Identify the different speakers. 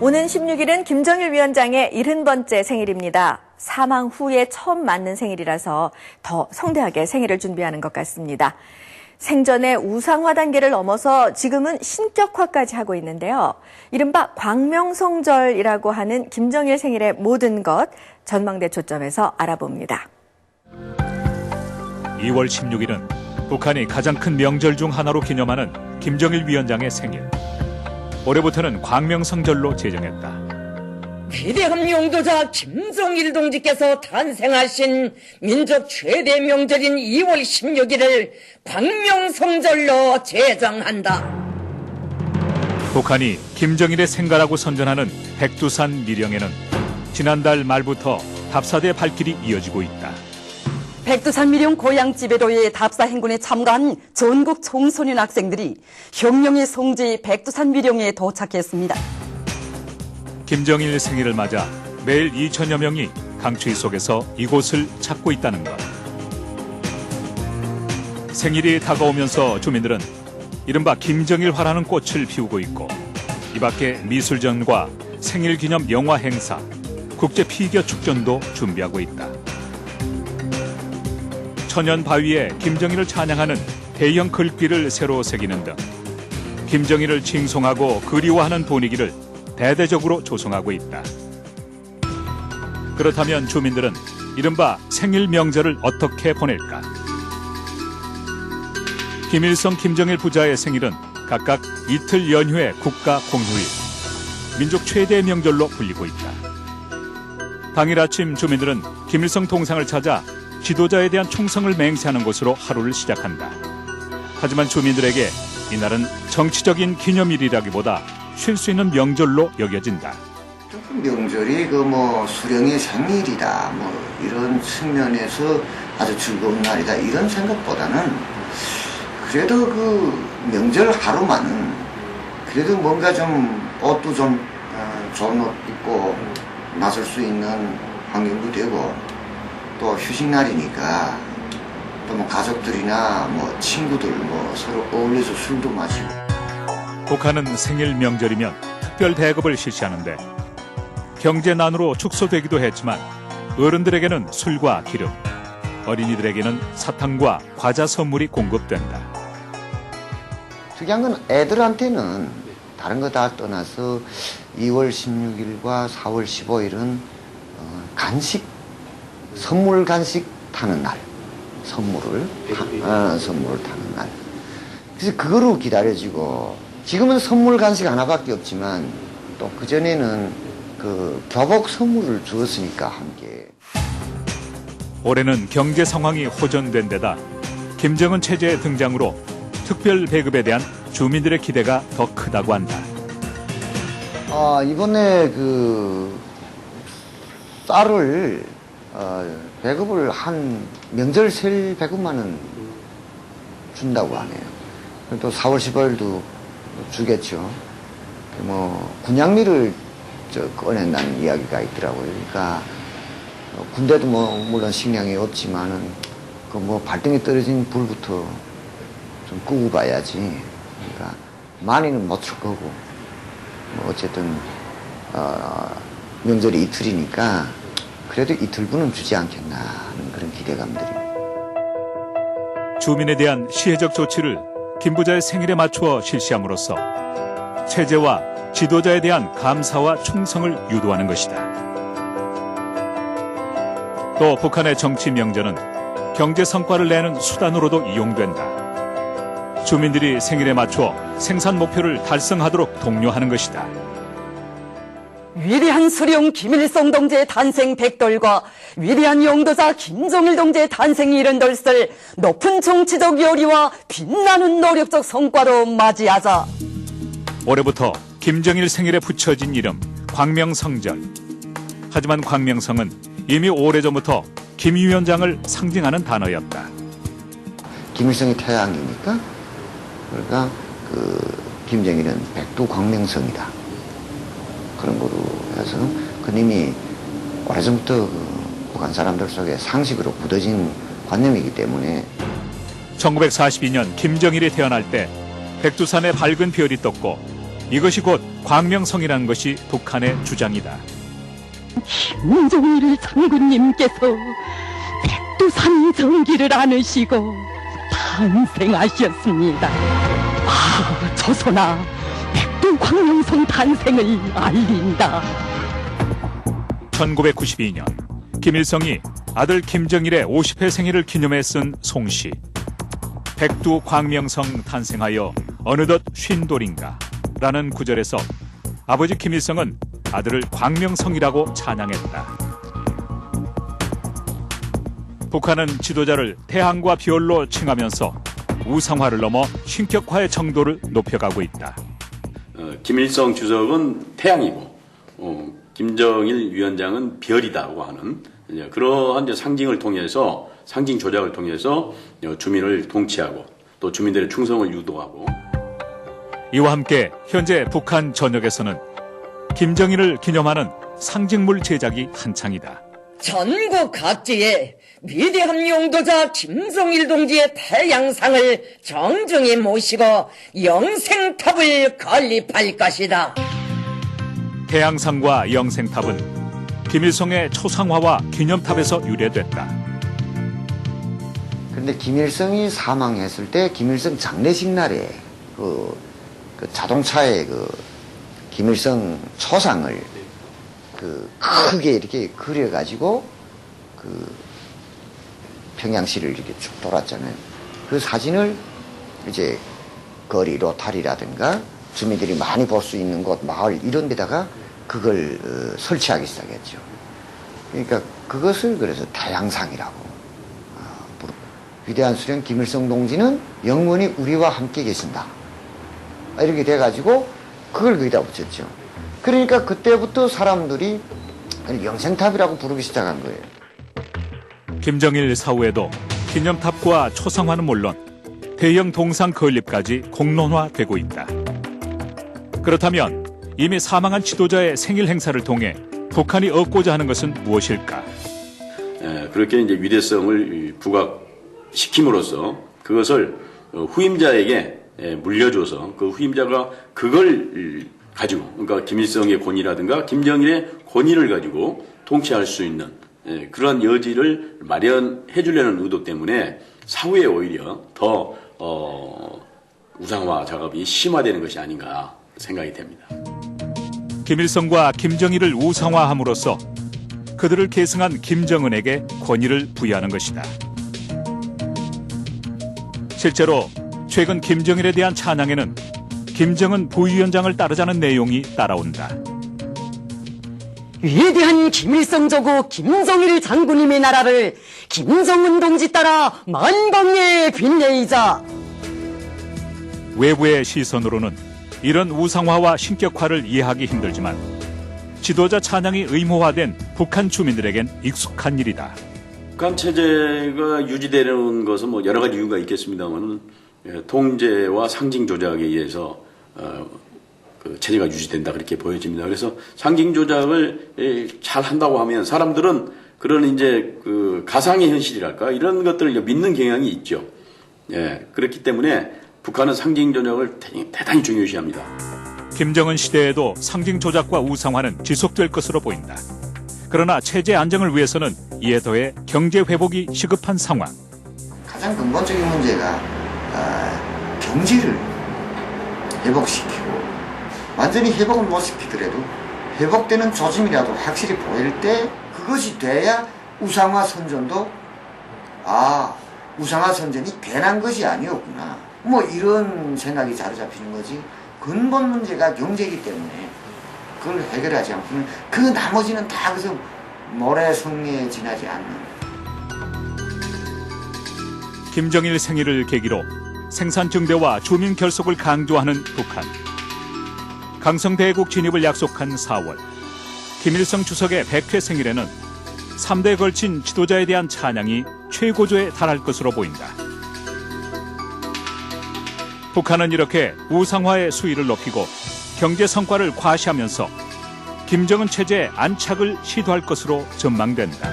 Speaker 1: 오는 16일은 김정일 위원장의 70번째 생일입니다. 사망 후에 처음 맞는 생일이라서 더 성대하게 생일을 준비하는 것 같습니다. 생전의 우상화 단계를 넘어서 지금은 신격화까지 하고 있는데요. 이른바 광명성절이라고 하는 김정일 생일의 모든 것, 전망대 초점에서 알아봅니다.
Speaker 2: 2월 16일은 북한이 가장 큰 명절 중 하나로 기념하는 김정일 위원장의 생일. 올해부터는 광명성절로 제정했다.
Speaker 3: 위대한 용도자 김정일 동지께서 탄생하신 민족 최대 명절인 2월 16일을 광명성절로 제정한다.
Speaker 2: 북한이 김정일의 생가라고 선전하는 백두산 미령에는 지난달 말부터 답사대 발길이 이어지고 있다.
Speaker 4: 백두산 미령 고향지배로의 답사 행군에 참가한 전국 청소년 학생들이 혁명의 성지 백두산 미령에 도착했습니다.
Speaker 2: 김정일 생일을 맞아 매일 2천여 명이 강추위 속에서 이곳을 찾고 있다는 것. 생일이 다가오면서 주민들은 이른바 김정일화라는 꽃을 피우고 있고, 이 밖에 미술전과 생일 기념 영화 행사, 국제 피겨 축전도 준비하고 있다. 천연 바위에 김정일을 찬양하는 대형 글귀를 새로 새기는 등 김정일을 칭송하고 그리워하는 분위기를 대대적으로 조성하고 있다. 그렇다면 주민들은 이른바 생일 명절을 어떻게 보낼까? 김일성, 김정일 부자의 생일은 각각 이틀 연휴의 국가 공휴일, 민족 최대 명절로 불리고 있다. 당일 아침 주민들은 김일성 동상을 찾아 지도자에 대한 충성을 맹세하는 곳으로 하루를 시작한다. 하지만 주민들에게 이날은 정치적인 기념일이라기보다 쉴 수 있는 명절로 여겨진다.
Speaker 5: 명절이 수령의 생일이다, 이런 측면에서 아주 즐거운 날이다, 이런 생각보다는 그래도 그 명절 하루만은 그래도 뭔가 좀 옷도 좀 좋은 옷 입고 나설 수 있는 환경도 되고, 또 휴식날이니까 또 가족들이나 친구들 서로 어울려서 술도 마시고.
Speaker 2: 북한은 생일 명절이면 특별 대급을 실시하는데 경제난으로 축소되기도 했지만 어른들에게는 술과 기름, 어린이들에게는 사탕과 과자 선물이 공급된다.
Speaker 5: 특이한 건 애들한테는 다른 거 다 떠나서 2월 16일과 4월 15일은 간식, 선물 간식 타는 날, 선물을 타는 날. 그래서 그거로 기다려지고, 지금은 선물 간식 하나밖에 없지만 또 그전에는 그 교복 선물을 주었으니까 함께.
Speaker 2: 올해는 경제 상황이 호전된 데다 김정은 체제의 등장으로 특별 배급에 대한 주민들의 기대가 더 크다고 한다.
Speaker 5: 이번에 쌀을 배급을 한 명절셀 배급만 원 준다고 하네요. 또 4월 15일도 주겠죠. 군량미를 꺼낸다는 이야기가 있더라고요. 그러니까 군대도 물론 식량이 없지만은 발등에 떨어진 불부터 좀 끄고 가야지. 그러니까 많이는 못 줄 거고, 어쨌든 명절이 이틀이니까 그래도 이틀분은 주지 않겠나 하는 그런 기대감들이.
Speaker 2: 주민에 대한 시혜적 조치를 김 부자의 생일에 맞추어 실시함으로써 체제와 지도자에 대한 감사와 충성을 유도하는 것이다. 또 북한의 정치 명절은 경제 성과를 내는 수단으로도 이용된다. 주민들이 생일에 맞추어 생산 목표를 달성하도록 독려하는 것이다.
Speaker 4: 위대한 수령 김일성 동지의 탄생 100돌과 위대한 용도자 김정일 동지의 탄생 70돌을 높은 정치적 요리와 빛나는 노력적 성과로 맞이하자.
Speaker 2: 올해부터 김정일 생일에 붙여진 이름 광명성절. 하지만 광명성은 이미 오래전부터 김 위원장을 상징하는 단어였다.
Speaker 5: 김일성의 태양이니까, 그러니까 김정일은 백두 광명성이다, 그런 거로 해서 그님이 오래전부터 북한 사람들 속에 상식으로 굳어진 관념이기 때문에.
Speaker 2: 1942년 김정일이 태어날 때 백두산에 밝은 별이 떴고 이것이 곧 광명성이라는 것이 북한의 주장이다.
Speaker 4: 김정일 장군님께서 백두산 정기를 안으시고 탄생하셨습니다. 조선아, 백두광명성 탄생을 알린다.
Speaker 2: 1992년 김일성이 아들 김정일의 50회 생일을 기념해 쓴 송시. 백두광명성 탄생하여 어느덧 쉰돌인가 라는 구절에서 아버지 김일성은 아들을 광명성이라고 찬양했다. 북한은 지도자를 태양과 비올로 칭하면서 우상화를 넘어 신격화의 정도를 높여가고 있다.
Speaker 6: 김일성 주석은 태양이고 김정일 위원장은 별이다고 하는 그러한 이제 상징을 통해서 상징 조작을 통해서 주민을 통치하고 또 주민들의 충성을 유도하고
Speaker 2: 이와 함께 현재 북한 전역에서는 김정일을 기념하는 상징물 제작이 한창이다.
Speaker 3: 전국 각지에 위대한 용도자 김정일 동지의 태양상을 정중히 모시고 영생탑을 건립할 것이다.
Speaker 2: 태양상과 영생탑은 김일성의 초상화와 기념탑에서 유래됐다.
Speaker 5: 그런데 김일성이 사망했을 때 김일성 장례식 날에 그 자동차에 김일성 초상을 크게 이렇게 그려가지고 평양시를 이렇게 쭉 돌았잖아요. 그 사진을 이제 거리 로타리라든가 주민들이 많이 볼 수 있는 곳, 마을 이런 데다가 그걸 설치하기 시작했죠. 그러니까 그것을 그래서 태양상이라고 위대한 수령 김일성 동지는 영원히 우리와 함께 계신다. 이렇게 돼가지고 그걸 거기다 붙였죠. 그러니까 그때부터 사람들이 영생탑이라고 부르기 시작한 거예요.
Speaker 2: 김정일 사후에도 기념탑과 초상화는 물론 대형 동상 건립까지 공론화되고 있다. 그렇다면 이미 사망한 지도자의 생일 행사를 통해 북한이 얻고자 하는 것은 무엇일까?
Speaker 6: 그렇게 이제 위대성을 부각시킴으로써 그것을 후임자에게 물려줘서 그 후임자가 그걸 가지고 그러니까 김일성의 권위라든가 김정일의 권위를 가지고 통치할 수 있는 그런 여지를 마련해 주려는 의도 때문에 사후에 오히려 더 우상화 작업이 심화되는 것이 아닌가 생각이 됩니다.
Speaker 2: 김일성과 김정일을 우상화함으로써 그들을 계승한 김정은에게 권위를 부여하는 것이다. 실제로 최근 김정일에 대한 찬양에는 김정은 부위원장을 따르자는 내용이 따라온다.
Speaker 4: 위대한 김일성 조국 김정일 장군님의 나라를 김정은 동지 따라 만방에 빛내이자.
Speaker 2: 외부의 시선으로는 이런 우상화와 신격화를 이해하기 힘들지만 지도자 찬양이 의무화된 북한 주민들에겐 익숙한 일이다.
Speaker 6: 북한 체제가 유지되는 것은 뭐 여러 가지 이유가 있겠습니다만 통제와 상징 조작에 의해서 그 체제가 유지된다 그렇게 보여집니다. 그래서 상징 조작을 잘 한다고 하면 사람들은 그런 이제 그 가상의 현실이랄까 이런 것들을 믿는 경향이 있죠. 그렇기 때문에 북한은 상징 조작을 대단히 중요시합니다.
Speaker 2: 김정은 시대에도 상징 조작과 우상화는 지속될 것으로 보인다. 그러나 체제 안정을 위해서는 이에 더해 경제 회복이 시급한 상황.
Speaker 5: 가장 근본적인 문제가 경제를 회복시키고 완전히 회복을 못 시키더라도 회복되는 조짐이라도 확실히 보일 때 그것이 돼야 우상화 선전도 우상화 선전이 괜한 것이 아니었구나 뭐 이런 생각이 자리잡히는 거지. 근본 문제가 경제이기 때문에 그걸 해결하지 않고는 그 나머지는 다 그래서 모래성리에 지나지 않는.
Speaker 2: 김정일 생일을 계기로 생산 증대와 주민 결속을 강조하는 북한. 강성대국 진입을 약속한 4월. 김일성 주석의 100회 생일에는 3대에 걸친 지도자에 대한 찬양이 최고조에 달할 것으로 보인다. 북한은 이렇게 우상화의 수위를 높이고 경제 성과를 과시하면서 김정은 체제의 안착을 시도할 것으로 전망된다.